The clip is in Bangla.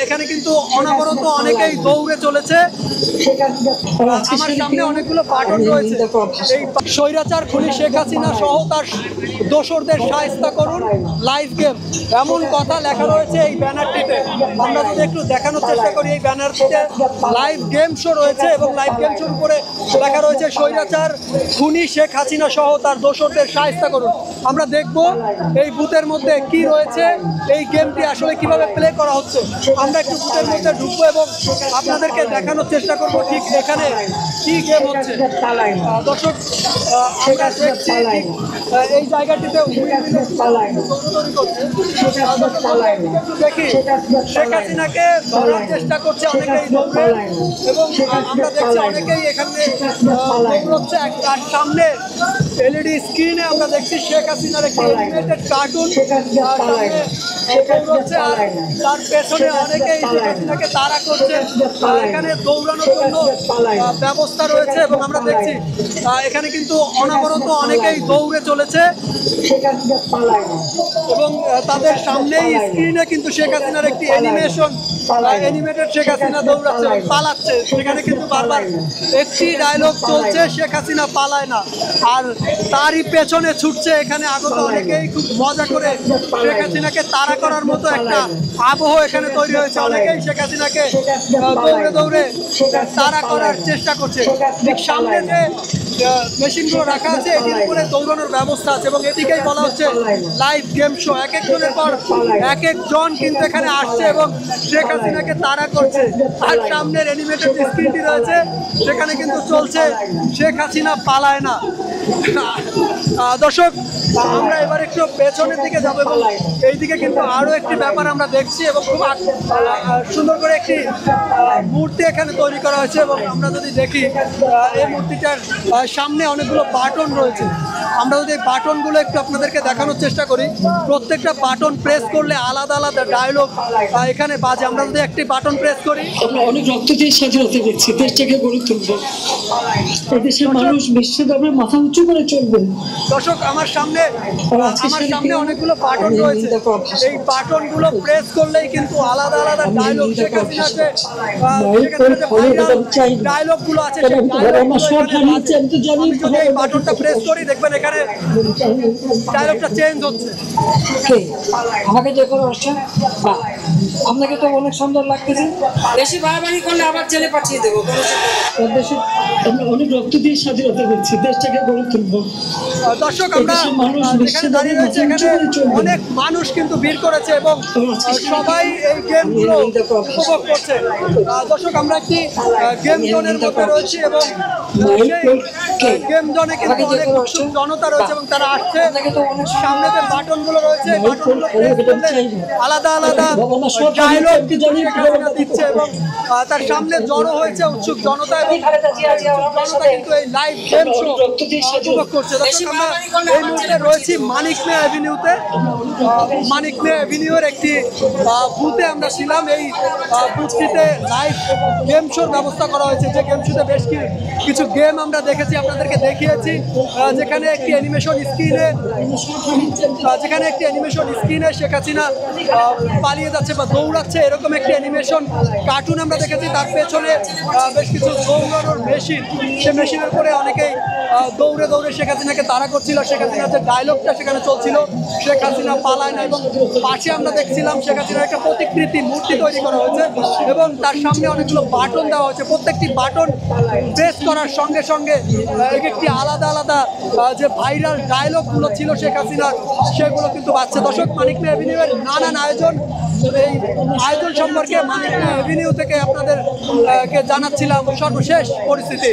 এখানে কিন্তু অনবরত অনেকেই দৌড়ে চলেছে। আমার সামনে অনেকগুলো বাটন রয়েছে। এই স্বৈরাচার খুনি শেখ হাসিনা সহ তার দোসরদের শায়েস্তা করুন লাইভ গেম, এমন কথা লেখা রয়েছে এই ব্যানারটিতে। আমরা যদি একটু দেখানোর চেষ্টা করি, এই ব্যানারটিতে লাইভ গেম শো রয়েছে এবং লাইভ গেম শোর উপরে লেখা রয়েছে স্বৈরাচার খুনি শেখ হাসিনা সহ তার দোসরদের শায়েস্তা করুন। আমরা দেখব এই বুথের মধ্যে কি রয়েছে, এই গেমটি আসলে কিভাবে প্লে করা হচ্ছে। আমরা একটু বুথের মধ্যে ঢুকবো এবং আপনাদেরকে দেখানোর চেষ্টা করবো ঠিক এখানে কি গেম হচ্ছে। দর্শক, আমরা দেখছি এই জায়গাটিতে দেখি শেখ হাসিনাকে ধরার চেষ্টা করছে অনেকেই দৌড়ে, এবং আমরা দেখছি অনেকেই এখানে দৌড়চ্ছে। তার সামনে এলইডি স্ক্রিনে আমরা দেখছি শেখ হাসিনার একটি অ্যানিমেটেড কার্টুন দৌড়চ্ছে, আর তার পেছনে অনেকেই শেখ হাসিনাকে তাড়া করছে। এখানে দৌড়ানোর জন্য ব্যবস্থা রয়েছে এবং আমরা দেখছি এখানে কিন্তু অনবরত অনেকেই দৌড়ে চলেছে এবং তাদের সামনেই স্ক্রিনে কিন্তু শেখ হাসিনার একটি অ্যানিমেটেড শেখ হাসিনা দৌড়াচ্ছে এবং পালাচ্ছে। সেখানে কিন্তু বারবার একটি ডায়লগ চলছে, শেখ হাসিনা পালায় না, আর তারই পেছনে ছুটছে এখানে আগত অনেকেই। খুব মজা করে শেখ হাসিনাকে তাড়া করার মতো একটা আবহ এখানে তৈরি হয়েছে। অনেকেই শেখ হাসিনাকে দৌড়ে দৌড়ে তাড়া করার চেষ্টা করছে। ঠিক সামনে যে মেশিনগুলো রাখা আছে এটির উপরে দৌড়ানোর ব্যবস্থা আছে এবং এটিকেই বলা হচ্ছে লাইভ গেম শো। এক একজনের পর এক একজন কিন্তু এখানে আসছে এবং শেখ হাসিনাকে তাড়া করছে। আর সামনের অ্যানিমেটেড স্ক্রিনটি রয়েছে, সেখানে কিন্তু চলছে শেখ হাসিনা পালায় না। দর্শক, আমরা এবার একটু পেছনের দিকে যাবো এবং এইদিকে কিন্তু আরও একটি ব্যাপার আমরা দেখছি এবং খুব সুন্দর করে একটি মূর্তি এখানে তৈরি করা হয়েছে এবং আমরা যদি দেখি এই মূর্তিটার সামনে অনেকগুলো বাটন রয়েছে। আমরা যদি এই বাটনগুলো একটু আপনাদেরকে দেখানোর চেষ্টা করি, প্রত্যেকটা বাটন প্রেস করলে আলাদা আলাদা ডায়লগ এখানে বাজে। আমরা যদি একটি বাটন প্রেস করি, আমরা অনেক রক্ত দিয়ে স্বাধীনতা দিচ্ছি, দেশটাকে গড়ে তুলবো, দেশের মানুষ বিশ্বভাবে মাথা উঁচু করে চলবে। দর্শক, আমার সামনে অনেকগুলো বাটন রয়েছে। এই বাটনগুলো প্রেস করলেই কিন্তু আলাদা আলাদা ডায়লগ, শেখ হাসিনার যে ডায়লগগুলো আছে এই বাটনটা প্রেস করি, দেখবেন এখানে ডায়লগটা চেঞ্জ হচ্ছে। আমাকে যে কোনো আসছে, আপনাকে তো অনেক সুন্দর লাগতেছে। বেশি বাড়াবাড়ি করলে আবার জেলে পাঠিয়ে দেবো। দেশে আমরা অনেক রক্ত দিয়ে স্বাধীনতা দিচ্ছি, দেশটাকে গড়ে তুলবো। দর্শক, আমরা যেখানে দাঁড়িয়ে রয়েছে এখানে অনেক মানুষ কিন্তু ভিড় করেছে এবং সবাই এই গেমগুলো উপভোগ করছে। দর্শক, আমরা একটি গেম জোনের মধ্যে রয়েছি এবং সেই গেম জোনে কিন্তু অনেক উৎসুক জনতা রয়েছে এবং তারা আসছে। সামনে যে বাটনগুলো রয়েছে বাটনগুলো প্রেস করলে আলাদা আলাদা ডায়লগ দিচ্ছে এবং তার সামনে জড়ো হয়েছে উৎসুক জনতা এবং জনতা কিন্তু এই লাইভ গেম শো উপভোগ করছে। দর্শক, আমরা এই মুহূর্তে রয়েছি মানিক মিয়া অ্যাভিনিউতে। মানিক মিয়া অ্যাভিনিউর একটি বুথে আমরা ছিলাম। এই বুথটিতে লাইভ গেম শোর ব্যবস্থা করা হয়েছে। যে গেম শোতে বেশ কিছু গেম আমরা দেখেছি, আপনাদেরকে দেখিয়েছি। যেখানে একটি অ্যানিমেশন স্ক্রিনে শেখ হাসিনা পালিয়ে যাচ্ছে বা দৌড়াচ্ছে, এরকম একটি অ্যানিমেশন কার্টুন আমরা দেখেছি। তার পেছনে বেশ কিছু দৌড়ানোর মেশিন, সে মেশিনের উপরে অনেকেই দৌড়ে দৌড়ে শেখ হাসিনাকে তাড়া করছিল। শেখ হাসিনার যে ডায়লগটা সেখানে চলছিল, শেখ হাসিনা পালায় না, এবং পাশে আমরা দেখছিলাম শেখ হাসিনার একটা প্রতিকৃতি মূর্তি তৈরি করা হয়েছে এবং তার সামনে অনেকগুলো বাটন দেওয়া হয়েছে। প্রত্যেকটি বাটন প্রেস করার সঙ্গে সঙ্গে একটি আলাদা আলাদা যে ভাইরাল ডায়লগগুলো ছিল শেখ হাসিনার, সেগুলো কিন্তু বাজছে। দর্শক, মানিক মিয়া অ্যাভিনিউয়ের নানান আয়োজন, এই আয়োজন সম্পর্কে মানিক মিয়া অ্যাভিনিউ থেকে আপনাদেরকে জানাচ্ছিলাম সর্বশেষ পরিস্থিতি।